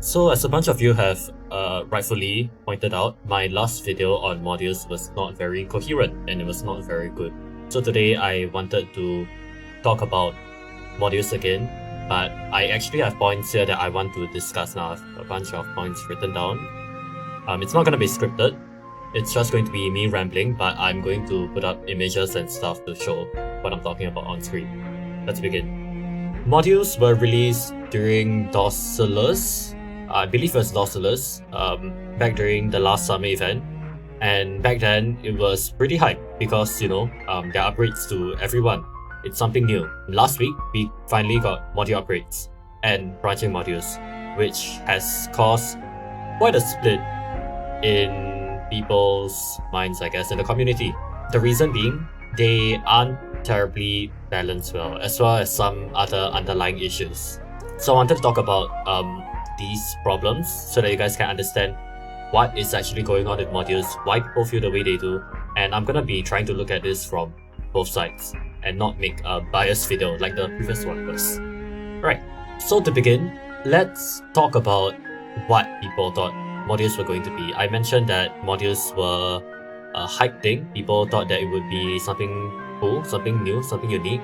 So as a bunch of you have rightfully pointed out, my last video on modules was not very coherent and it was not very good. So today I wanted to talk about modules again, but I actually have points here that I want to discuss now. I have a bunch of points written down. It's not going to be scripted, it's just going to be me rambling, but I'm going to put up images and stuff to show what I'm talking about on screen. Let's begin. Modules were released during Docilus, I believe it was Docilus, back during the last summer event. And back then, it was pretty hype because, there are upgrades to everyone. It's something new. Last week, we finally got module upgrades and branching modules, which has caused quite a split in people's minds, I guess, in the community. The reason being, they aren't terribly balanced well as some other underlying issues. So I wanted to talk about these problems so that you guys can understand what is actually going on with modules, why people feel the way they do, and I'm gonna be trying to look at this from both sides and not make a biased video like the previous one was. Right, so to begin, let's talk about what people thought modules were going to be. I mentioned that modules were a hype thing. People thought that it would be something cool, something new, something unique,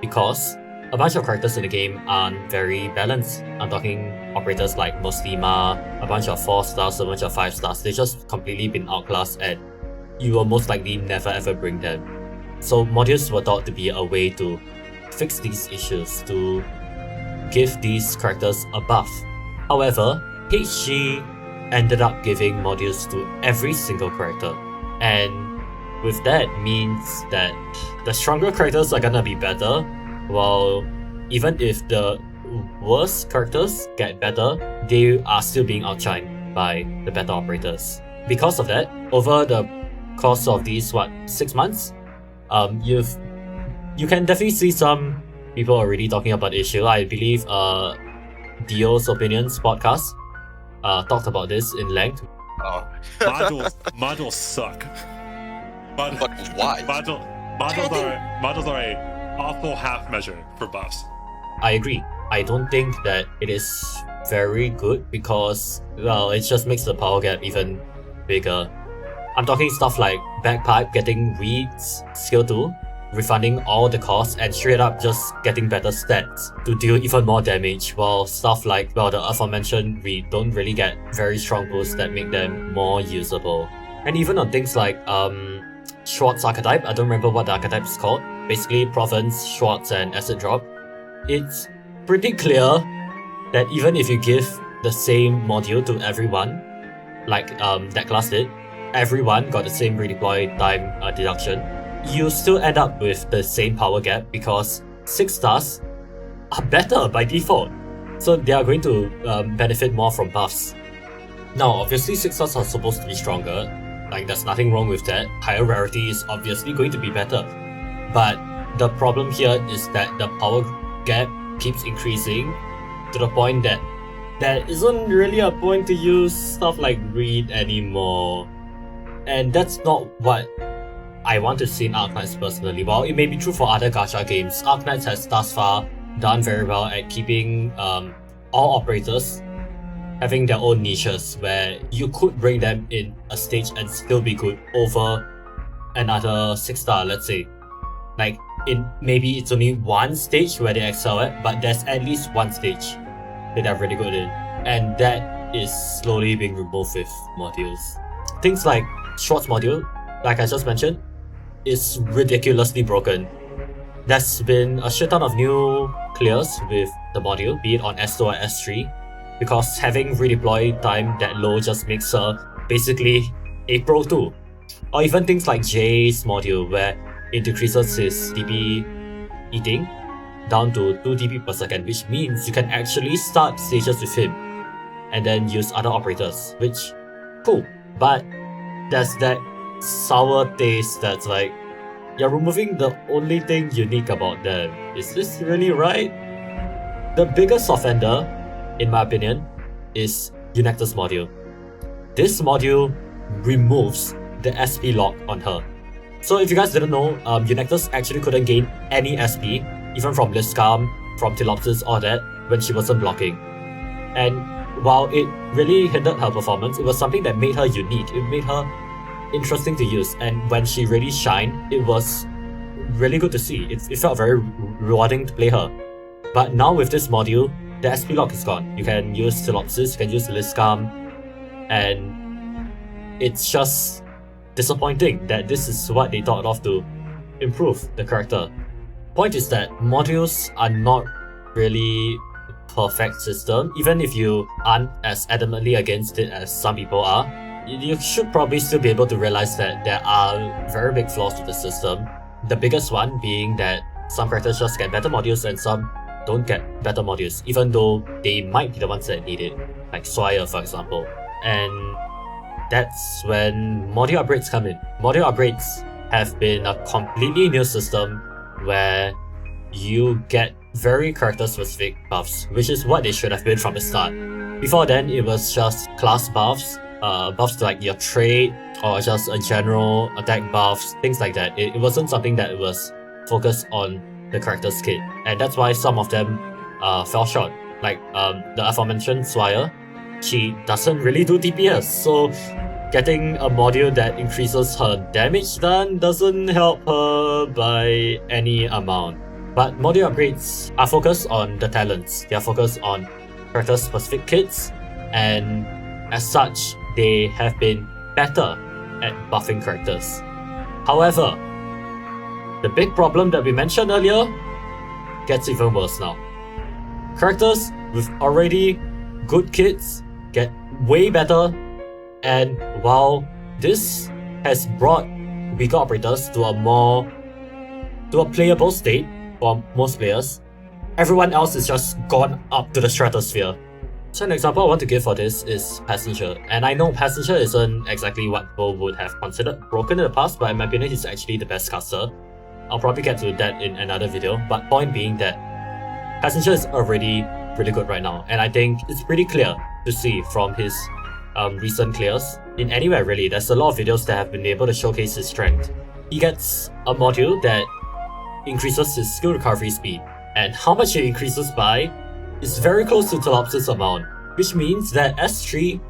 because a bunch of characters in the game aren't very balanced. I'm talking operators like Muslima, a bunch of 4 stars, a bunch of 5 stars. They've just completely been outclassed and you will most likely never ever bring them. So modules were thought to be a way to fix these issues, to give these characters a buff. However, HG ended up giving modules to every single character, and with that means that the stronger characters are gonna be better, while even if the worst characters get better, they are still being outshined by the better operators. Because of that, over the course of these 6 months, you can definitely see some people already talking about the issue. I believe Dio's Opinions podcast talked about this in length. Modules suck. But why? Modules are a awful half measure for buffs. I agree. I don't think that it is very good because, well, it just makes the power gap even bigger. I'm talking stuff like Bagpipe getting Reed's skill 2, refunding all the costs, and straight up just getting better stats to deal even more damage, while stuff like, well, the aforementioned Reed don't really get very strong boosts that make them more usable. And even on things like Schwartz archetype, I don't remember what the archetype is called, basically Province, Schwartz, and Acid Drop, it's pretty clear that even if you give the same module to everyone, like that class did, everyone got the same redeploy time deduction, you still end up with the same power gap because 6 stars are better by default. So they are going to benefit more from buffs. Now, obviously 6 stars are supposed to be stronger, like there's nothing wrong with that. Higher rarity is obviously going to be better. But the problem here is that the power gap keeps increasing to the point that there isn't really a point to use stuff like Reed anymore. And that's not what I want to see in Arknights personally. While it may be true for other gacha games, Arknights has thus far done very well at keeping all operators having their own niches where you could bring them in a stage and still be good over another 6 star, let's say. Like, maybe it's only one stage where they excel at, but there's at least one stage that they're really good in. And that is slowly being removed with modules. Things like Schwartz module, like I just mentioned, is ridiculously broken. There's been a shit ton of new clears with the module, be it on S2 or S3, because having redeploy time that low just makes her basically a Pro 2. Or even things like Jay's module, where it decreases his DP eating down to 2 DP per second, which means you can actually start stages with him and then use other operators, which, cool. But there's that sour taste that's like, you're removing the only thing unique about them. Is this really right? The biggest offender, in my opinion, is Unecta's module. This module removes the SP lock on her. So if you guys didn't know, Unectus actually couldn't gain any SP, even from Liscam, from Tilopsis, or that, when she wasn't blocking. And while it really hindered her performance, it was something that made her unique. It made her interesting to use, and when she really shined, it was really good to see. It felt very rewarding to play her. But now with this module, the SP lock is gone. You can use Silopsis, you can use Liskam, and it's just disappointing that this is what they thought of to improve the character. Point is that modules are not really a perfect system. Even if you aren't as adamantly against it as some people are, you should probably still be able to realize that there are very big flaws with the system. The biggest one being that some characters just get better modules and some don't get better modules, even though they might be the ones that need it, like Swire for example. And that's when module upgrades come in. Module upgrades have been a completely new system where you get very character specific buffs, which is what they should have been from the start. Before then, it was just class buffs, buffs to like your trait, or just a general attack buffs, things like that. It wasn't something that was focused on the character's kit, and that's why some of them fell short. Like the aforementioned Swire, she doesn't really do DPS, so getting a module that increases her damage done doesn't help her by any amount. But module upgrades are focused on the talents, they are focused on character specific kits, and as such, they have been better at buffing characters. However, the big problem that we mentioned earlier gets even worse now. Characters with already good kits get way better, and while this has brought weaker operators to a playable state for most players, everyone else is just gone up to the stratosphere. So an example I want to give for this is Passenger, and I know Passenger isn't exactly what people would have considered broken in the past, but in my opinion he's actually the best caster. I'll probably get to that in another video, but point being that Passenger is already really good right now, and I think it's pretty clear to see from his recent clears. In anywhere really, there's a lot of videos that have been able to showcase his strength. He gets a module that increases his skill recovery speed, and how much it increases by is very close to Telopsis amount, which means that S3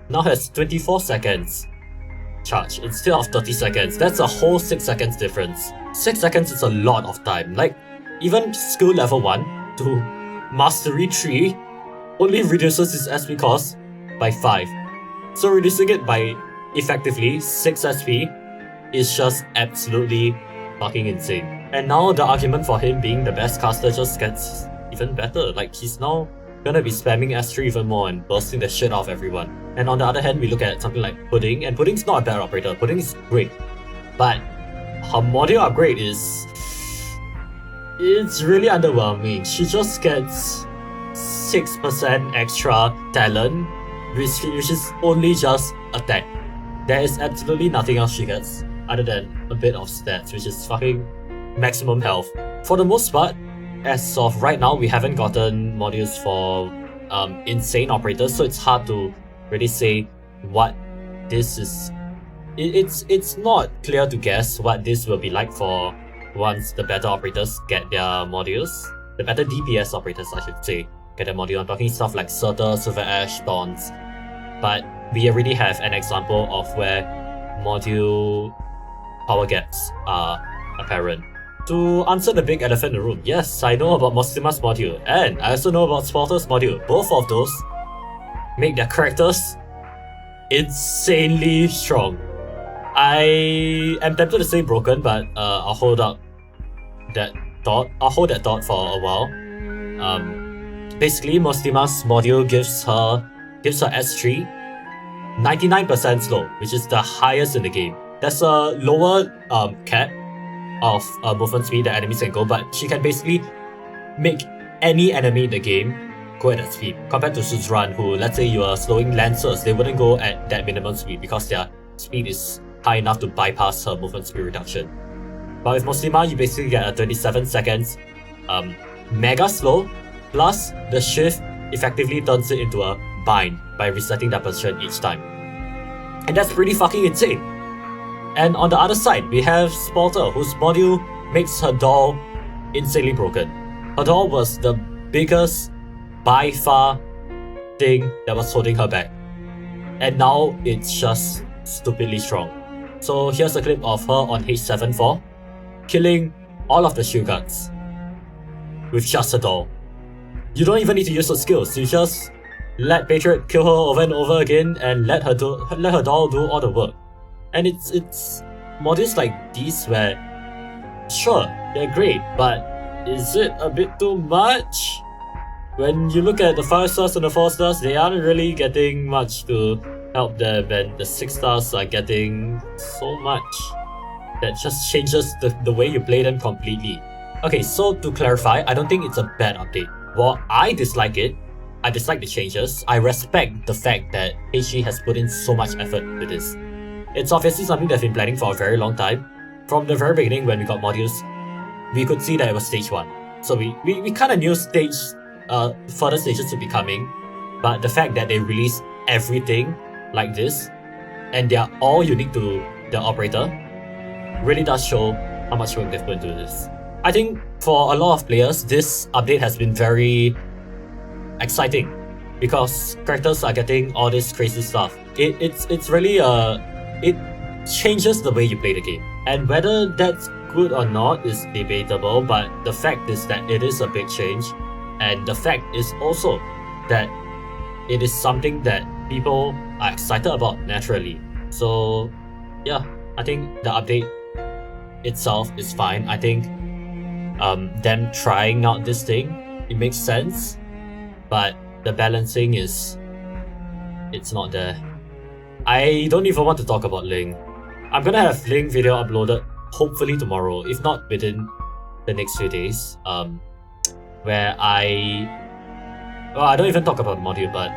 now has 24 seconds charge instead of 30 seconds. That's a whole 6 seconds difference. 6 seconds is a lot of time. Like, even skill level 1 to mastery 3 only reduces his SP cost by 5. So reducing it by effectively 6 SP is just absolutely fucking insane. And now the argument for him being the best caster just gets even better. Like, he's now gonna be spamming S3 even more and bursting the shit off everyone. And on the other hand, we look at something like Pudding, and Pudding's not a bad operator. Pudding is great, but her module upgrade it's really underwhelming. She just gets 6% extra talent, which is only just attack. There is absolutely nothing else she gets other than a bit of stats, which is fucking maximum health. For the most part, as of right now, we haven't gotten modules for insane operators, so it's hard to really say what this is. It's not clear to guess what this will be like for once the better operators get their modules. The better DPS operators, I should say, get their module. I'm talking stuff like Surtur, Silver Ash, Dawns. But we already have an example of where module power gaps are apparent. To answer the big elephant in the room, yes, I know about Mostima's module, and I also know about Spalter's module. Both of those make their characters insanely strong. I am tempted to say broken, but I'll hold that thought for a while. Basically, Mostima's module gives her S3 99% slow, which is the highest in the game. There's a lower cap of movement speed that enemies can go, but she can basically make any enemy in the game go at that speed. Compared to Suzerain, who, let's say you are slowing Lancers, they wouldn't go at that minimum speed because their speed is high enough to bypass her movement speed reduction. But with Mostima, you basically get a 27 seconds mega slow, plus the shift effectively turns it into a bind by resetting that position each time. And that's pretty fucking insane. And on the other side, we have Spalter, whose module makes her doll insanely broken. Her doll was the biggest, by far, thing that was holding her back. And now it's just stupidly strong. So here's a clip of her on H7-4, killing all of the shield guards with just a doll. You don't even need to use her skills, you just let Patriot kill her over and over again and let her doll do all the work. And it's modules like these where, sure, they're great, but is it a bit too much? When you look at the 5 stars and the 4 stars, they aren't really getting much to help them, and the 6 stars are getting so much that just changes the way you play them completely. Okay, so to clarify, I don't think it's a bad update. While I dislike it, I dislike the changes, I respect the fact that HG has put in so much effort with this. It's obviously something they've been planning for a very long time. From the very beginning when we got modules, we could see that it was stage 1. So we kind of knew further stages to be coming, but the fact that they release everything like this, and they are all unique to the operator, really does show how much work they've put into this. I think for a lot of players, this update has been very exciting because characters are getting all this crazy stuff. It's really it changes the way you play the game, and whether that's good or not is debatable, but the fact is that it is a big change, and the fact is also that it is something that people are excited about naturally. So yeah, I think the update itself is fine. I think them trying out this thing, it makes sense, but the balancing it's not there. I don't even want to talk about Ling. I'm gonna have Ling video uploaded hopefully tomorrow, if not within the next few days, where I don't even talk about the module, but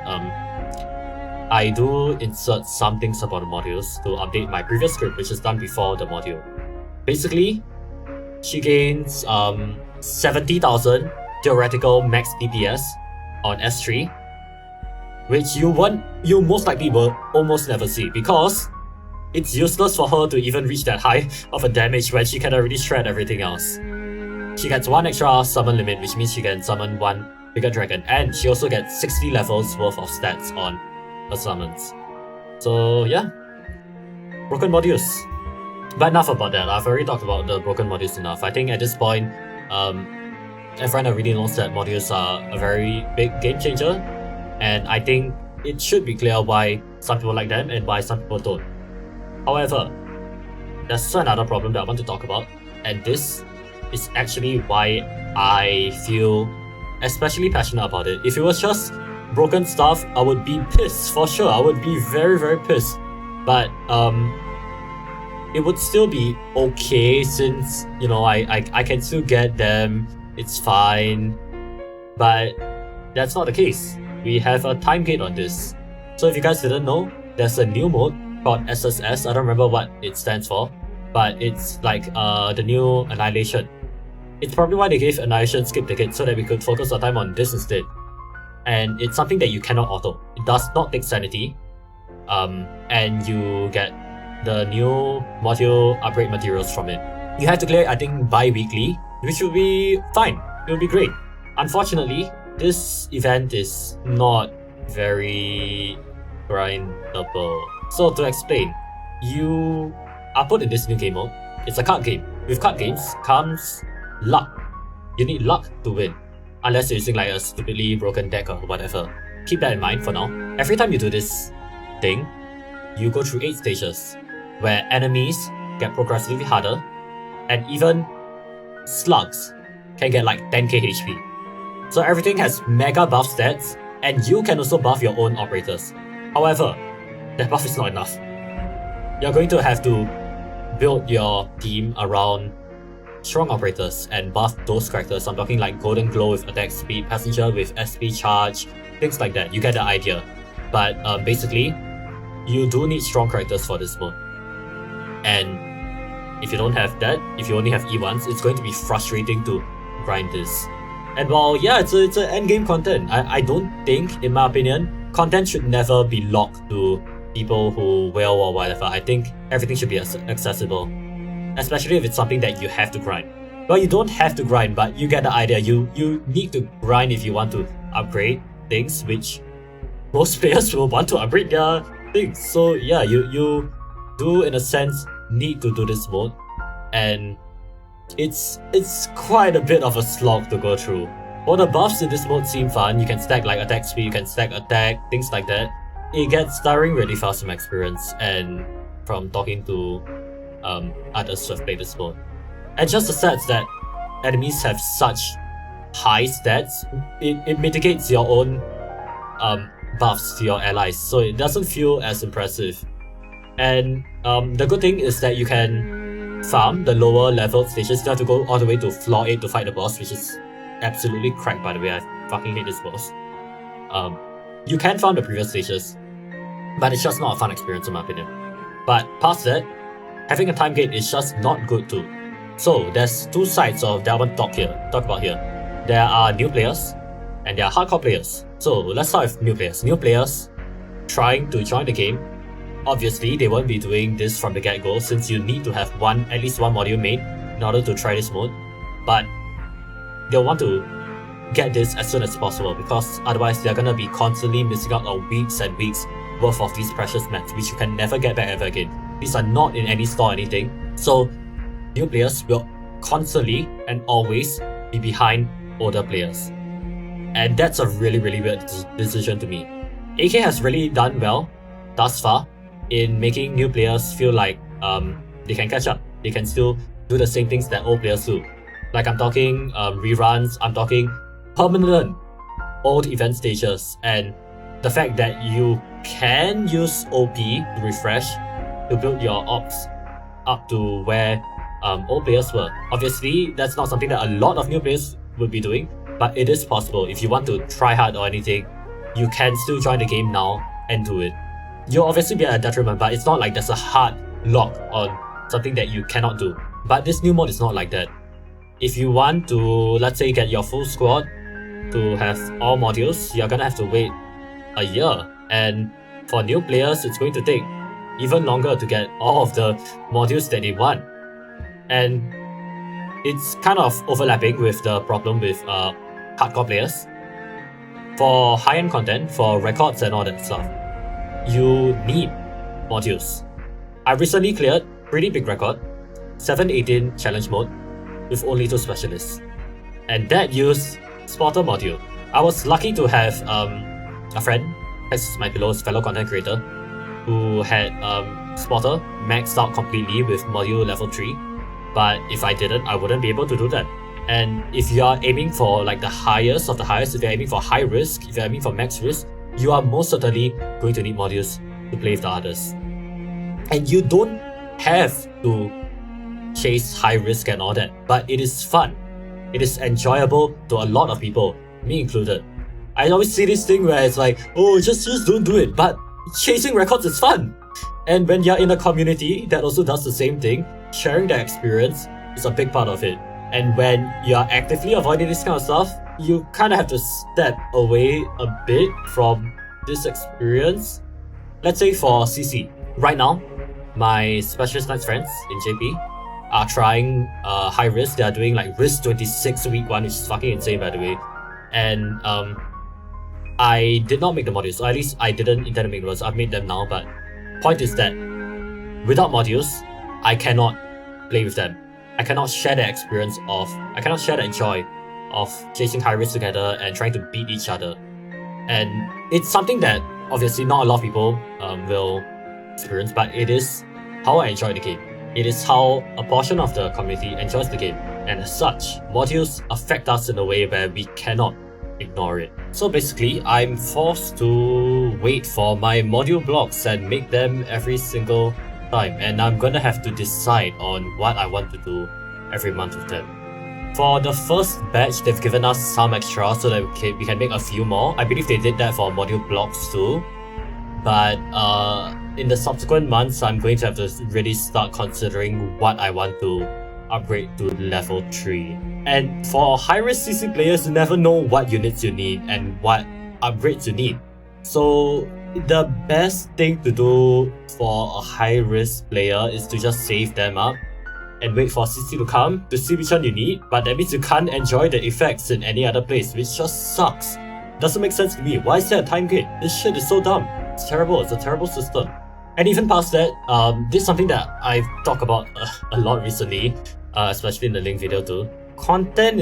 I do insert some things about the modules to update my previous script, which is done before the module. Basically, she gains 70,000 theoretical max DPS on S3, which you most likely will almost never see, because it's useless for her to even reach that high of a damage when she can already shred everything else. She gets 1 extra summon limit, which means she can summon 1 bigger dragon, and she also gets 60 levels worth of stats on her summons. So yeah, broken modules. But enough about that, I've already talked about the broken modules enough. I think at this point, everyone already knows that modules are a very big game changer, and I think it should be clear why some people like them and why some people don't. However, there's also another problem that I want to talk about, and this is actually why I feel especially passionate about it. If it was just broken stuff, I would be pissed for sure. I would be very, very pissed. But it would still be okay, since, you know, I can still get them, it's fine. But that's not the case. We have a time gate on this. So if you guys didn't know, there's a new mode called SSS. I don't remember what it stands for, but it's like the new Annihilation. It's probably why they gave Annihilation skip ticket, so that we could focus our time on this instead. And it's something that you cannot auto. It does not take sanity. And you get the new module upgrade materials from it. You have to clear it, I think, bi-weekly, which will be fine. It will be great. Unfortunately, this event is not very grindable. So to explain, you are put in this new game mode. It's a card game. With card games comes luck. You need luck to win, unless you're using like a stupidly broken deck or whatever. Keep that in mind for now. Every time you do this thing, you go through 8 stages, where enemies get progressively harder, and even slugs can get like 10k HP. So everything has mega buff stats, and you can also buff your own operators. However, that buff is not enough. You're going to have to build your team around strong operators and buff those characters. I'm talking like Golden Glow with attack speed, Passenger with SP charge, things like that. You get the idea. But basically, you do need strong characters for this mode. And if you don't have that, if you only have E1s, it's going to be frustrating to grind this. And while yeah, it's an endgame content, I don't think, in my opinion, content should never be locked to people who will or whatever. I think everything should be accessible, especially if it's something that you have to grind. Well, you don't have to grind, but you get the idea. You need to grind if you want to upgrade things, which most players will want to upgrade their things. So yeah, you do in a sense need to do this mode, and it's quite a bit of a slog to go through. All the buffs in this mode seem fun. You can stack like attack speed, you can stack attack, things like that. It gets tiring really fast from experience and from talking to others who have played this mode. And just the stats that enemies have such high stats, it mitigates your own buffs to your allies, so it doesn't feel as impressive. And the good thing is that you can farm the lower level stages. You don't have to go all the way to floor 8 to fight the boss, which is absolutely cracked, by the way. I fucking hate this boss. You can farm the previous stages, but it's just not a fun experience in my opinion. But past that, having a time gate is just not good too. So there's two sides of that I want to talk about here. There are new players and there are hardcore players. So let's start with new players. New players trying to join the game. Obviously, they won't be doing this from the get-go, since you need to have at least one module made in order to try this mode. But they'll want to get this as soon as possible, because otherwise they're gonna be constantly missing out on weeks and weeks worth of these precious mats, which you can never get back ever again. These are not in any store or anything. So new players will constantly and always be behind older players. And that's a really weird decision to me. AK has really done well thus far in making new players feel like they can catch up. They can still do the same things that old players do. Like I'm talking reruns, I'm talking permanent old event stages, and the fact that you can use OP to refresh to build your ops up to where old players were. Obviously, that's not something that a lot of new players would be doing, but it is possible. If you want to try hard or anything, you can still join the game now and do it. You'll obviously be at a detriment, but it's not like there's a hard lock on something that you cannot do. But this new mode is not like that. If you want to, let's say, get your full squad to have all modules, you're gonna have to wait a year. And for new players, it's going to take even longer to get all of the modules that they want. And it's kind of overlapping with the problem with hardcore players. For high-end content, for records and all that stuff, you need modules. I recently cleared pretty big record, 718 challenge mode, with only 2 specialists. And that used Spotter module. I was lucky to have a friend, as my fellow content creator, who had Spotter maxed out completely with module level 3. But if I didn't, I wouldn't be able to do that. And if you are aiming for like the highest of the highest, if you're aiming for high risk, if you're aiming for max risk, you are most certainly going to need modules to play with the others. And you don't have to chase high risk and all that, but it is fun. It is enjoyable to a lot of people, me included. I always see this thing where it's like, oh, just don't do it, but chasing records is fun. And when you're in a community that also does the same thing, sharing the experience is a big part of it. And when you're actively avoiding this kind of stuff, you kind of have to step away a bit from this experience. Let's say for CC, right now, my Specialist Knights friends in JP are trying high risk. They are doing like risk 26 week 1, which is fucking insane, by the way. And I did not make the modules, or at least I didn't intend to make the modules. I've made them now, but point is that without modules, I cannot play with them. I cannot share the experience I cannot share the joy of chasing high risk together and trying to beat each other. And it's something that obviously not a lot of people will experience, but it is how I enjoy the game. It is how a portion of the community enjoys the game. And as such, modules affect us in a way where we cannot ignore it. So basically, I'm forced to wait for my module blocks and make them every single time, and I'm gonna have to decide on what I want to do every month with them. For the first batch, they've given us some extra so that we can make a few more. I believe they did that for module blocks too. But in the subsequent months, I'm going to have to really start considering what I want to upgrade to level 3. And for high-risk CC players, you never know what units you need and what upgrades you need. So the best thing to do for a high-risk player is to just save them up and wait for CC to come to see which one you need, but that means you can't enjoy the effects in any other place, which just sucks. Doesn't make sense to me. Why is there a time gate? This shit is so dumb. It's terrible. It's a terrible system. And even past that, this is something that I've talked about a lot recently, especially in the link video too. Content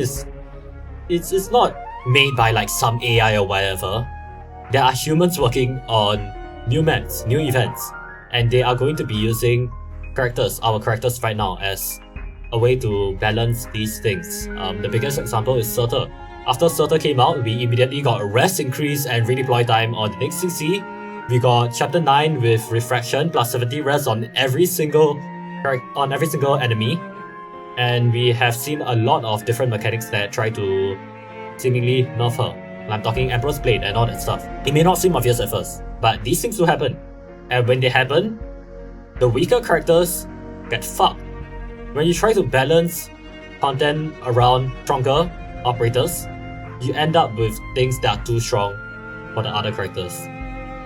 it's not made by like some AI or whatever. There are humans working on new maps, new events, and they are going to be using our characters right now, as a way to balance these things. The biggest example is Surtur. After Surtur came out, we immediately got a rest increase and redeploy time on the next CC. We got Chapter 9 with refraction plus 70 res on every single enemy. And we have seen a lot of different mechanics that try to seemingly nerf her. I'm talking Emperor's Blade and all that stuff. It may not seem obvious at first, but these things will happen. And when they happen, the weaker characters get fucked. When you try to balance content around stronger operators, you end up with things that are too strong for the other characters.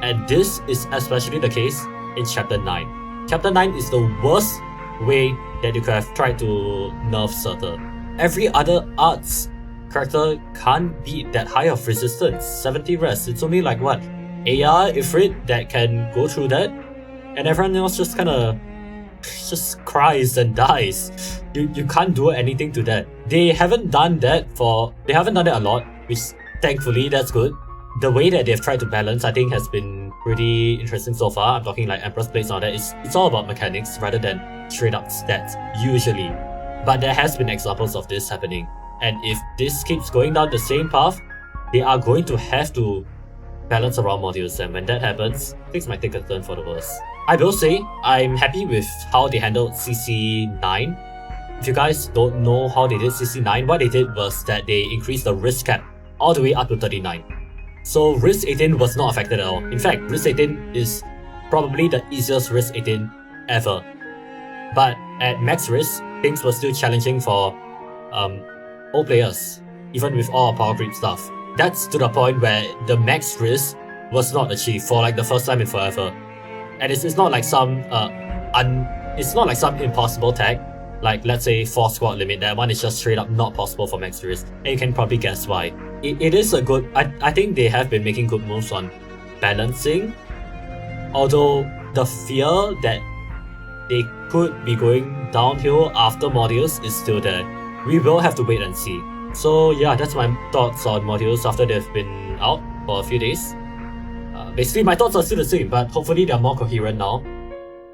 And this is especially the case in Chapter 9. Chapter 9 is the worst way that you could have tried to nerf Surtur. Every other arts character can't beat that high of resistance, 70 res. It's only like what, AR, Ifrit that can go through that, and everyone else just kinda just cries and dies. You can't do anything to that. They haven't done that a lot, which thankfully that's good. The way that they've tried to balance, I think, has been pretty interesting so far. I'm talking like Emperor's Blades and all that. It's all about mechanics rather than straight up stats, usually. But there has been examples of this happening. And if this keeps going down the same path, they are going to have to balance around modules, and when that happens, things might take a turn for the worse. I will say, I'm happy with how they handled CC9. If you guys don't know how they did CC9, what they did was that they increased the risk cap all the way up to 39. So risk 18 was not affected at all. In fact, risk 18 is probably the easiest risk 18 ever. But at max risk, things were still challenging for all players, even with all power creep stuff. That's to the point where the max risk was not achieved for like the first time in forever. And it's not like some impossible tag, like let's say 4 squad limit. That one is just straight up not possible for max risk, and you can probably guess why. It is a good, I think they have been making good moves on balancing, although the fear that they could be going downhill after modules is still there. We will have to wait and see. So yeah, that's my thoughts on modules after they've been out for a few days. Basically my thoughts are still the same, but hopefully they're more coherent now.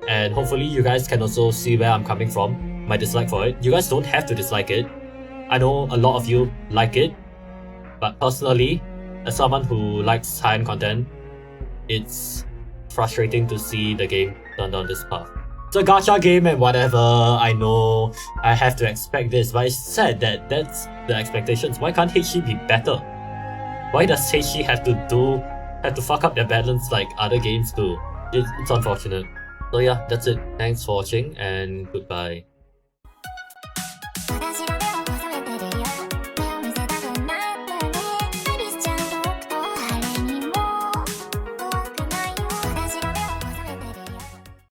And hopefully you guys can also see where I'm coming from, my dislike for it. You guys don't have to dislike it. I know a lot of you like it, but personally, as someone who likes high-end content, it's frustrating to see the game turn down this path. It's a gacha game and whatever, I know I have to expect this, but it's sad that that's the expectations. Why can't HG be better? Why does HG have to fuck up their balance like other games do? It's unfortunate. So yeah, that's it. Thanks for watching and goodbye.